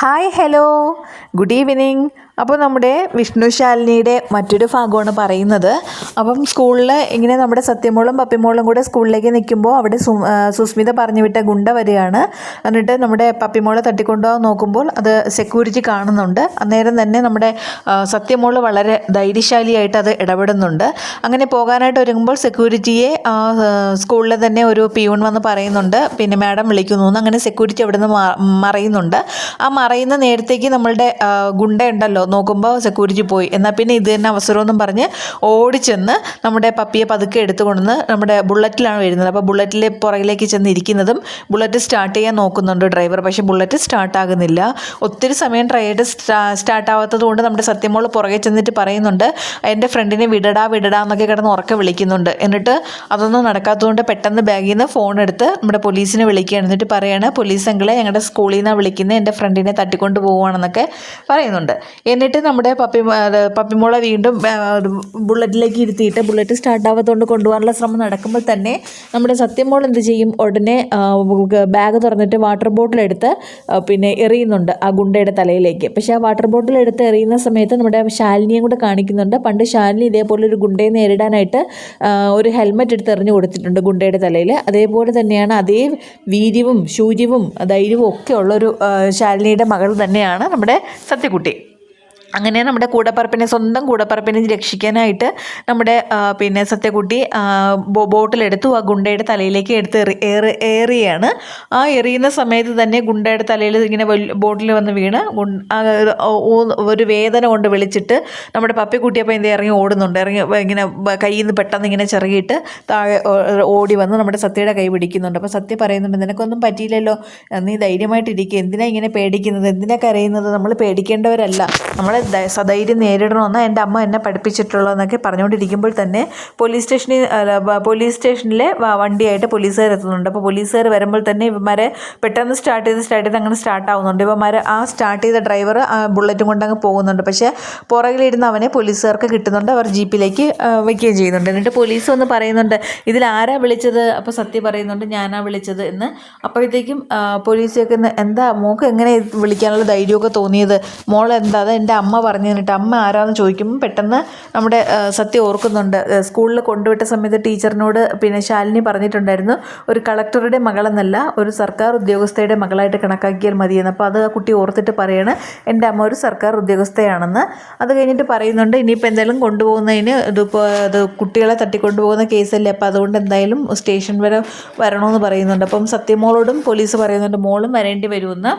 Hi hello good evening. അപ്പോൾ നമ്മുടെ വിഷ്ണുശാലിനിയുടെ മറ്റൊരു ഭാഗമാണ് പറയുന്നത്. അപ്പം സ്കൂളിൽ ഇങ്ങനെ നമ്മുടെ സത്യമോളും പപ്പിമോളും കൂടെ സ്കൂളിലേക്ക് നിൽക്കുമ്പോൾ അവിടെ സുസ്മിത പറഞ്ഞു വിട്ട ഗുണ്ട വരികയാണ്. എന്നിട്ട് നമ്മുടെ പപ്പിമോളെ തട്ടിക്കൊണ്ടുപോകാൻ നോക്കുമ്പോൾ അത് സെക്യൂരിറ്റി കാണുന്നുണ്ട്. അന്നേരം തന്നെ നമ്മുടെ സത്യമോള് വളരെ ധൈര്യശാലിയായിട്ട് അത് ഇടപെടുന്നുണ്ട്. അങ്ങനെ പോകാനായിട്ട് ഒരുങ്ങുമ്പോൾ സെക്യൂരിറ്റിയെ സ്കൂളിൽ തന്നെ ഒരു പിയൂൺ വന്ന് പറയുന്നുണ്ട്, പിന്നെ മാഡം വിളിക്കുന്നു. അങ്ങനെ സെക്യൂരിറ്റി അവിടെ നിന്ന് മറയുന്നുണ്ട്. ആ മറയുന്ന നേരത്തേക്ക് നമ്മളുടെ ഗുണ്ട ഉണ്ടല്ലോ, നോക്കുമ്പോൾ സെക്യൂരിറ്റി പോയി. എന്നാൽ പിന്നെ ഇത് തന്നെ അവസരമൊന്നും പറഞ്ഞ് ഓടിച്ചെന്ന് നമ്മുടെ പപ്പിയെ പതുക്കെ എടുത്തുകൊണ്ടുവന്ന് നമ്മുടെ ബുള്ളറ്റിലാണ് വരുന്നത്. അപ്പോൾ ബുള്ളറ്റിൽ പുറകിലേക്ക് ചെന്ന് ഇരിക്കുന്നതും ബുള്ളറ്റ് സ്റ്റാർട്ട് ചെയ്യാൻ നോക്കുന്നുണ്ട് ഡ്രൈവർ. പക്ഷേ ബുള്ളറ്റ് സ്റ്റാർട്ടാകുന്നില്ല. ഒത്തിരി സമയം ട്രൈ ചെയ്ത് സ്റ്റാർട്ടാവാത്തത് കൊണ്ട് നമ്മുടെ സത്യമോൾ പുറകെ ചെന്നിട്ട് പറയുന്നുണ്ട്, എൻ്റെ ഫ്രണ്ടിനെ വിടടാ എന്നൊക്കെ കിടന്ന് ഉറക്കെ വിളിക്കുന്നുണ്ട്. എന്നിട്ട് അതൊന്നും നടക്കാത്തതുകൊണ്ട് പെട്ടെന്ന് ബാഗിൽ നിന്ന് ഫോൺ എടുത്ത് നമ്മുടെ പോലീസിനെ വിളിക്കുകയാണ്. എന്നിട്ട് പറയാണ്, പോലീസ് അങ്കിളെ ഞങ്ങളുടെ സ്കൂളിൽ നിന്നാണ് വിളിക്കുന്നത്, എൻ്റെ ഫ്രണ്ടിനെ തട്ടിക്കൊണ്ട് പോവുകയാണെന്നൊക്കെ പറയുന്നുണ്ട്. എന്നിട്ട് നമ്മുടെ പപ്പിമോളെ വീണ്ടും ബുള്ളറ്റിലേക്ക് ഇരുത്തിയിട്ട് ബുള്ളറ്റ് സ്റ്റാർട്ടാവാത്തതുകൊണ്ട് കൊണ്ടുപോകാനുള്ള ശ്രമം നടക്കുമ്പോൾ തന്നെ നമ്മുടെ സത്യമോൾ എന്ത് ചെയ്യും, ഉടനെ ബാഗ് തുറന്നിട്ട് വാട്ടർ ബോട്ടിൽ എടുത്ത് പിന്നെ എറിയുന്നുണ്ട് ആ ഗുണ്ടയുടെ തലയിലേക്ക്. പക്ഷേ ആ വാട്ടർ ബോട്ടിൽ എടുത്ത് എറിയുന്ന സമയത്ത് നമ്മുടെ ശാലിനിയും കൂടെ കാണിക്കുന്നുണ്ട്. പണ്ട് ശാലിനി ഇതേപോലെ ഒരു ഗുണ്ടയെ നേരിടാനായിട്ട് ഒരു ഹെൽമെറ്റ് എടുത്ത് എറിഞ്ഞു കൊടുത്തിട്ടുണ്ട് ഗുണ്ടയുടെ തലയിൽ. അതേപോലെ തന്നെയാണ് അതേ വീര്യവും ശൂര്യവും ധൈര്യവും ഒക്കെ ഉള്ളൊരു ശാലിനിയുടെ മകൾ തന്നെയാണ് നമ്മുടെ സത്യകുട്ടി. അങ്ങനെ നമ്മുടെ സ്വന്തം കൂടപ്പറപ്പിനെ രക്ഷിക്കാനായിട്ട് നമ്മുടെ പിന്നെ സത്യകുട്ടി ബോട്ടിലെടുത്തു ആ ഗുണ്ടയുടെ തലയിലേക്ക് എടുത്ത് ഏറിയാണ്. ആ എറിയുന്ന സമയത്ത് തന്നെ ഗുണ്ടയുടെ തലയിൽ ഇങ്ങനെ ബോട്ടിൽ വന്ന് വീണ് ഒരു വേദന കൊണ്ട് വിളിച്ചിട്ട് നമ്മുടെ പപ്പിക്കുട്ടിയപ്പോൾ എന്ത് ഇറങ്ങി ഓടുന്നുണ്ട്. ഇങ്ങനെ കയ്യിൽ നിന്ന് പെട്ടെന്ന് ഇങ്ങനെ ചെറുകിയിട്ട് താഴെ ഓടി വന്ന് നമ്മുടെ സത്യയുടെ കൈ പിടിക്കുന്നുണ്ട്. അപ്പോൾ സത്യ പറയുന്നുണ്ട്, നിനക്കൊന്നും പറ്റിയില്ലല്ലോ, നീ ധൈര്യമായിട്ടിരിക്കുക, എന്തിനാ ഇങ്ങനെ പേടിക്കുന്നത്, എന്തിനാ കരയുന്നത്, നമ്മൾ പേടിക്കേണ്ടവരല്ല, നമ്മളെ സധൈര്യം നേരിടണമെന്ന് എൻ്റെ അമ്മ എന്നെ പഠിപ്പിച്ചിട്ടുള്ളതെന്നൊക്കെ പറഞ്ഞുകൊണ്ടിരിക്കുമ്പോൾ തന്നെ പോലീസ് സ്റ്റേഷനിലെ വണ്ടിയായിട്ട് പോലീസുകാർ എത്തുന്നുണ്ട്. അപ്പോൾ പോലീസുകാർ വരുമ്പോൾ തന്നെ ഇവന്മാരെ പെട്ടെന്ന് സ്റ്റാർട്ട് ചെയ്ത് അങ്ങനെ സ്റ്റാർട്ടാവുന്നുണ്ട്. ഇവന്മാർ ആ സ്റ്റാർട്ട് ചെയ്ത ഡ്രൈവർ ആ ബുള്ളറ്റും കൊണ്ട് അങ്ങ് പോകുന്നുണ്ട്. പക്ഷേ പുറകിലിരുന്ന് അവനെ പോലീസുകാർക്ക് കിട്ടുന്നുണ്ട്. അവർ ജീപ്പിലേക്ക് വയ്ക്കുകയും ചെയ്യുന്നുണ്ട്. എന്നിട്ട് പോലീസ് വന്ന് പറയുന്നുണ്ട്, ഇതിലാരാ വിളിച്ചത്? അപ്പോൾ സത്യ പറയുന്നുണ്ട്, ഞാനാ വിളിച്ചത് എന്ന്. അപ്പോഴത്തേക്കും പോലീസ് കേൾക്കുന്ന, എന്താ മോൾക്ക് എങ്ങനെ വിളിക്കാനുള്ള ധൈര്യമൊക്കെ തോന്നിയത്, മോൾ എന്താ, അത് എൻ്റെ അമ്മ പറഞ്ഞു തന്നിട്ട്, അമ്മ ആരാന്ന് ചോദിക്കുമ്പോൾ പെട്ടെന്ന് നമ്മുടെ സത്യം ഓർക്കുന്നുണ്ട്, സ്കൂളിൽ കൊണ്ടുവിട്ട സമയത്ത് ടീച്ചറിനോട് പിന്നെ ശാലിനി പറഞ്ഞിട്ടുണ്ടായിരുന്നു, ഒരു കളക്ടറുടെ മകളെന്നല്ല ഒരു സർക്കാർ ഉദ്യോഗസ്ഥയുടെ മകളായിട്ട് കണക്കാക്കിയാൽ മതിയെന്ന്. അപ്പോൾ അത് ആ കുട്ടി ഓർത്തിട്ട് പറയാണ്, എൻ്റെ അമ്മ ഒരു സർക്കാർ ഉദ്യോഗസ്ഥയാണെന്ന്. അത് കഴിഞ്ഞിട്ട് പറയുന്നുണ്ട്, ഇനിയിപ്പോൾ എന്തായാലും കൊണ്ടുപോകുന്നതിന് അത് കുട്ടികളെ തട്ടിക്കൊണ്ടുപോകുന്ന കേസല്ലേ, അപ്പോൾ അതുകൊണ്ട് എന്തായാലും സ്റ്റേഷൻ വരെ വരണമെന്ന് പറയുന്നുണ്ട്. അപ്പം സത്യമോളോടും പോലീസ് പറയുന്നുണ്ട്, മോളും വരേണ്ടി വരുമെന്ന്.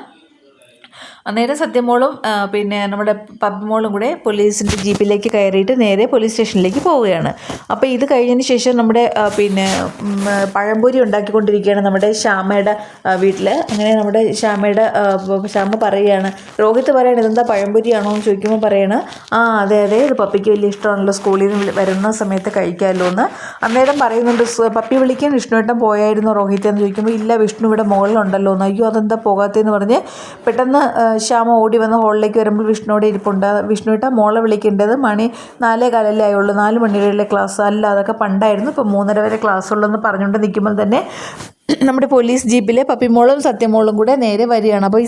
അന്നേരം സത്യമോളും പിന്നെ നമ്മുടെ പപ്പിമോളും കൂടെ പോലീസിൻ്റെ ജീപ്പിലേക്ക് കയറിയിട്ട് നേരെ പോലീസ് സ്റ്റേഷനിലേക്ക് പോവുകയാണ്. അപ്പോൾ ഇത് കഴിഞ്ഞതിന് ശേഷം നമ്മുടെ പിന്നെ പഴംപൊരി ഉണ്ടാക്കിക്കൊണ്ടിരിക്കുകയാണ് നമ്മുടെ ശ്യാമയുടെ വീട്ടിൽ. അങ്ങനെ നമ്മുടെ ശ്യാമ പറയുകയാണ്, രോഹിത്ത് പറയണം, ഇതെന്താ പഴംപൊരിയാണോ എന്ന് ചോദിക്കുമ്പോൾ പറയണം, അതെ ഇത് പപ്പിക്ക് വലിയ ഇഷ്ടമാണല്ലോ, സ്കൂളിൽ നിന്ന് വരുന്ന സമയത്ത് കഴിക്കാമല്ലോ എന്ന്. അന്നേരം പറയുന്നുണ്ട്, പപ്പി വിളിക്കാൻ വിഷ്ണുവേട്ടൻ പോയായിരുന്നു രോഹിത്ത് എന്ന് ചോദിക്കുമ്പോൾ, ഇല്ല വിഷ്ണു ഇവിടെ മുകളിലുണ്ടല്ലോ എന്ന്. അയ്യോ അതെന്താ പോകാത്തതെന്ന് പറഞ്ഞ് പെട്ടെന്ന് ശ്യാമ ഓടി വന്ന് ഹോളിലേക്ക് വരുമ്പോൾ വിഷ്ണുവിടെ ഇരിപ്പുണ്ട്. വിഷ്ണുവേട്ട മോളെ വിളിക്കേണ്ടത് മണി 4:15 ആയുള്ളൂ, 4 മണി വരെയുള്ള ക്ലാസ് അല്ല, അതൊക്കെ പണ്ടായിരുന്നു, ഇപ്പോൾ 3:30 വരെ ക്ലാസ് ഉള്ളൂ എന്ന് പറഞ്ഞുകൊണ്ട് നിൽക്കുമ്പോൾ തന്നെ നമ്മുടെ പോലീസ് ജീപ്പിൽ പപ്പിമോളും സത്യമോളും കൂടെ നേരെ വരികയാണ്. അപ്പോൾ ഈ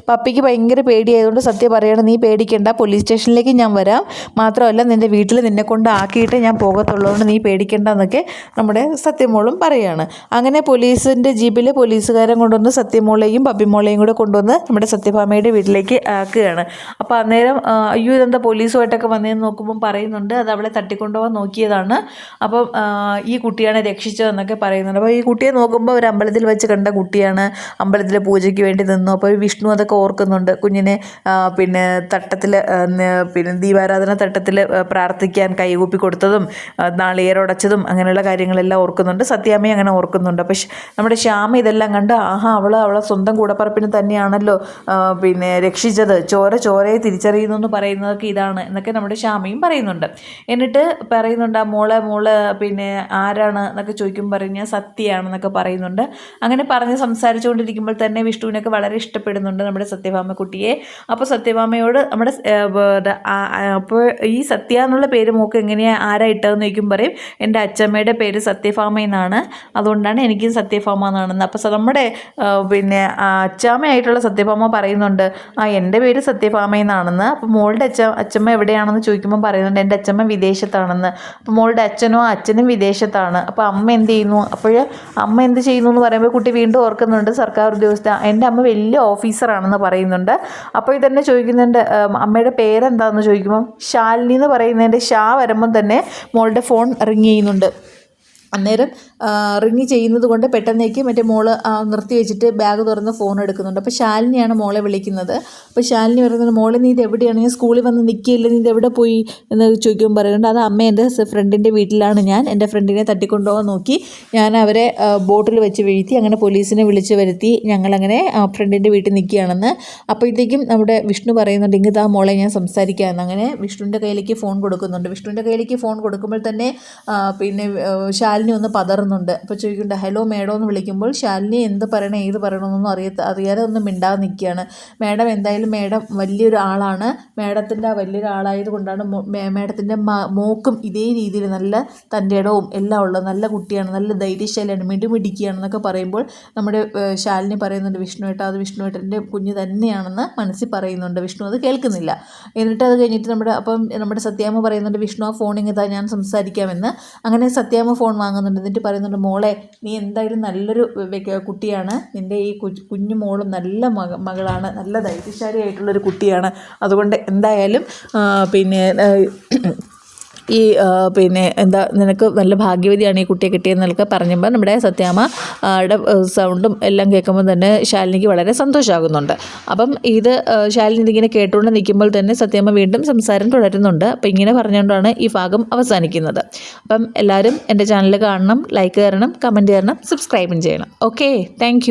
പപ്പിക്ക് ഭയങ്കര പേടിയായതുകൊണ്ട് സത്യം പറയുകയാണ്, നീ പേടിക്കേണ്ട, പോലീസ് സ്റ്റേഷനിലേക്ക് ഞാൻ വരാം, മാത്രമല്ല നിൻ്റെ വീട്ടിൽ നിന്നെ കൊണ്ട് ആക്കിയിട്ട് ഞാൻ പോകത്തുള്ളതുകൊണ്ട് നീ പേടിക്കേണ്ട എന്നൊക്കെ നമ്മുടെ സത്യമോളും പറയുകയാണ്. അങ്ങനെ പോലീസിൻ്റെ ജീപ്പിൽ പോലീസുകാരൻ കൊണ്ടുവന്ന് സത്യമോളെയും പപ്പിമോളെയും കൂടെ കൊണ്ടുവന്ന് നമ്മുടെ സത്യഭാമയുടെ വീട്ടിലേക്ക് ആക്കുകയാണ്. അപ്പോൾ അന്നേരം അയ്യോ ഇതെന്താ പോലീസുമായിട്ടൊക്കെ വന്നതെന്ന് നോക്കുമ്പം പറയുന്നുണ്ട്, അത് അവളെ തട്ടിക്കൊണ്ടുപോകാൻ നോക്കിയതാണ്, അപ്പം ഈ കുട്ടിയാണ് രക്ഷിച്ചതെന്നൊക്കെ പറയുന്നുണ്ട്. അപ്പോൾ ഈ കുട്ടിയെ നോക്കുമ്പോൾ ഒരു അമ്പലത്തിൽ വെച്ച് കണ്ട കുട്ടിയാണ്, അമ്പലത്തിലെ പൂജയ്ക്ക് വേണ്ടി നിന്നു. അപ്പോൾ വിഷ്ണു അതൊക്കെ ഓർക്കുന്നുണ്ട്, കുഞ്ഞിനെ പിന്നെ തട്ടത്തിൽ പിന്നെ ദീപാരാധന തട്ടത്തിൽ പ്രാർത്ഥിക്കാൻ കൈകൂപ്പി കൊടുത്തതും നാളികേരമുടച്ചതും അങ്ങനെയുള്ള കാര്യങ്ങളെല്ലാം ഓർക്കുന്നുണ്ട്. സത്യാമ്മയും അങ്ങനെ ഓർക്കുന്നുണ്ട്. അപ്പോൾ നമ്മുടെ ശ്യാമ ഇതെല്ലാം കണ്ട്, അവളെ സ്വന്തം കൂടപ്പറപ്പിന് തന്നെയാണല്ലോ പിന്നെ രക്ഷിച്ചത്, ചോരയെ തിരിച്ചറിയുന്നു എന്ന് പറയുന്നതൊക്കെ ഇതാണ് എന്നൊക്കെ നമ്മുടെ ശ്യാമയും പറയുന്നുണ്ട്. എന്നിട്ട് പറയുന്നുണ്ട്, ആ മോള് പിന്നെ ആരാണ് എന്നൊക്കെ ചോദിക്കുമ്പോൾ പറയും, ഞാൻ സത്യയാണെന്നൊക്കെ പറയുന്നുണ്ട്. പറയുന്നുണ്ട്. അങ്ങനെ പറഞ്ഞ് സംസാരിച്ചുകൊണ്ടിരിക്കുമ്പോൾ തന്നെ വിഷ്ണുവിനൊക്കെ വളരെ ഇഷ്ടപ്പെടുന്നുണ്ട് നമ്മുടെ സത്യഭാമ കുട്ടിയെ. അപ്പോൾ സത്യഭാമയോട് നമ്മുടെ അപ്പോൾ ഈ സത്യ എന്നുള്ള പേര് മോക്ക് എങ്ങനെയാണ് ആരാ ഇട്ടതെന്ന് ചോദിക്കും, പറയും എൻ്റെ അച്ചമ്മയുടെ പേര് സത്യഭാമ എന്നാണ്, അതുകൊണ്ടാണ് എനിക്കും സത്യഭാമ എന്നാണെന്ന്. അപ്പോൾ നമ്മുടെ പിന്നെ അച്ചാമ്മയായിട്ടുള്ള സത്യഭാമ പറയുന്നുണ്ട് എൻ്റെ പേര് സത്യഭാമ എന്നാണെന്ന്. അപ്പോൾ മോളുടെ അച്ചമ്മ എവിടെയാണെന്ന് ചോദിക്കുമ്പോൾ പറയുന്നുണ്ട് എൻ്റെ അച്ചമ്മ വിദേശത്താണെന്ന്. അപ്പോൾ മോളുടെ അച്ഛനും വിദേശത്താണ്. അപ്പോൾ അമ്മ എന്ത് ചെയ്യുന്നു, അപ്പോൾ അമ്മ എന്ത് ചെയ്യുന്നു എന്ന് പറയുമ്പോൾ കുട്ടി വീണ്ടും ഓർക്കുന്നുണ്ട് സർക്കാർ ഉദ്യോഗസ്ഥ, എൻ്റെ അമ്മ വലിയ ഓഫീസറാണെന്ന് പറയുന്നുണ്ട്. അപ്പോൾ ഇതന്നെ ചോദിക്കുന്നുണ്ട് അമ്മയുടെ പേരെന്താണെന്ന് ചോദിക്കുമ്പോൾ ശാലിനി എന്ന് പറയുന്നതിൻ്റെ ഷാ വരുമ്പം തന്നെ മോളുടെ ഫോൺ റിങ് ചെയ്യുന്നുണ്ട്. അന്നേരം റിങ് ചെയ്യുന്നത് കൊണ്ട് പെട്ടെന്നേക്ക് മറ്റേ മോള് നിർത്തി വെച്ചിട്ട് ബാഗ് തുറന്ന് ഫോൺ എടുക്കുന്നുണ്ട്. അപ്പോൾ ശാലിനിയാണ് മോളെ വിളിക്കുന്നത്. അപ്പോൾ ശാലിനി പറയുന്നത് മോളെ നീ ഇത് എവിടെയാണ്, ഞാൻ സ്കൂളിൽ വന്ന് നിൽക്കുകയില്ല, നീ ഇത് എവിടെ പോയി എന്ന് ചോദിക്കുമ്പോൾ പറയുന്നുണ്ട് അത് അമ്മ എൻ്റെ ഫ്രണ്ടിൻ്റെ വീട്ടിലാണ്, ഞാൻ എൻ്റെ ഫ്രണ്ടിനെ തട്ടിക്കൊണ്ടുപോകാൻ നോക്കി, ഞാൻ അവരെ ബോട്ടിൽ വെച്ച് വീഴ്ത്തി, അങ്ങനെ പോലീസിനെ വിളിച്ച് വരുത്തി, ഞങ്ങളങ്ങനെ ഫ്രണ്ടിൻ്റെ വീട്ടിൽ നിൽക്കുകയാണെന്ന്. അപ്പോഴത്തേക്കും നമ്മുടെ വിഷ്ണു പറയുന്നുണ്ട് ഇങ്ങതാ മോളെ ഞാൻ സംസാരിക്കാമെന്ന്. അങ്ങനെ വിഷ്ണുവിൻ്റെ കയ്യിലേക്ക് ഫോൺ കൊടുക്കുന്നുണ്ട്. വിഷ്ണുവിൻ്റെ കയ്യിലേക്ക് ഫോൺ കൊടുക്കുമ്പോൾ തന്നെ പിന്നെ ശാലിനി ഒന്ന് പതറുന്നുണ്ട്. അപ്പോൾ ചോദിക്കുന്നുണ്ട് ഹലോ മേഡം എന്ന് വിളിക്കുമ്പോൾ ശാലിനി എന്ത് പറയണം ഏത് പറയണമെന്നൊന്നും അറിയാതെ ഒന്നും മിണ്ടാതെ നിൽക്കുകയാണ്. മേഡം എന്തായാലും മേഡം വലിയൊരു ആളാണ്, മേഡത്തിൻ്റെ വലിയൊരു ആളായത് കൊണ്ടാണ് മേഡത്തിൻ്റെ മോക്കും ഇതേ രീതിയിൽ നല്ല തൻ്റെ ഇടവും എല്ലാം ഉള്ള നല്ല കുട്ടിയാണ്, നല്ല ധൈര്യശാലിയാണ്, മിടുമിടിക്കുകയാണെന്നൊക്കെ പറയുമ്പോൾ നമ്മുടെ ശാലിനി പറയുന്നുണ്ട് വിഷ്ണുവേട്ടാ അത് വിഷ്ണുവേട്ടൻ്റെ കുഞ്ഞ് തന്നെയാണെന്ന് മനസ്സിൽ പറയുന്നുണ്ട്. വിഷ്ണു അത് കേൾക്കുന്നില്ല. എന്നിട്ട് അത് കഴിഞ്ഞിട്ട് നമ്മുടെ സത്യാമ്മ പറയുന്നുണ്ട് വിഷ്ണു ആ ഫോണിങ് ഇതാ ഞാൻ സംസാരിക്കാമെന്ന്. അങ്ങനെ സത്യാമ്മ ഫോൺ വാങ്ങുന്നുണ്ട്. എന്നിട്ട് പറയുന്നുണ്ട് മോളെ നീ എന്തായാലും നല്ലൊരു കുട്ടിയാണ്, നിൻ്റെ ഈ കുഞ്ഞു മോളും നല്ല മകളാണ്, നല്ല ധൈര്യശാലിയായിട്ടുള്ളൊരു കുട്ടിയാണ്, അതുകൊണ്ട് എന്തായാലും പിന്നെ എന്താ നിനക്ക് നല്ല ഭാഗ്യവതിയാണ് ഈ കുട്ടിയെ കിട്ടിയെന്നൊക്കെ പറഞ്ഞപ്പോൾ നമ്മുടെ സത്യാമ്മയുടെ സൗണ്ടും എല്ലാം കേൾക്കുമ്പോൾ തന്നെ ശാലിനിക്ക് വളരെ സന്തോഷമാകുന്നുണ്ട്. അപ്പം ഇത് ശാലിനി ഇതിങ്ങനെ കേട്ടുകൊണ്ട് നിൽക്കുമ്പോൾ തന്നെ സത്യാമ്മ വീണ്ടും സംസാരം തുടരുന്നുണ്ട്. അപ്പം ഇങ്ങനെ പറഞ്ഞുകൊണ്ടാണ് ഈ ഭാഗം അവസാനിക്കുന്നത്. അപ്പം എല്ലാവരും എൻ്റെ ചാനൽ കാണണം, ലൈക്ക് തരണം, കമൻറ്റ് തരണം, സബ്സ്ക്രൈബും ചെയ്യണം. Okay, thank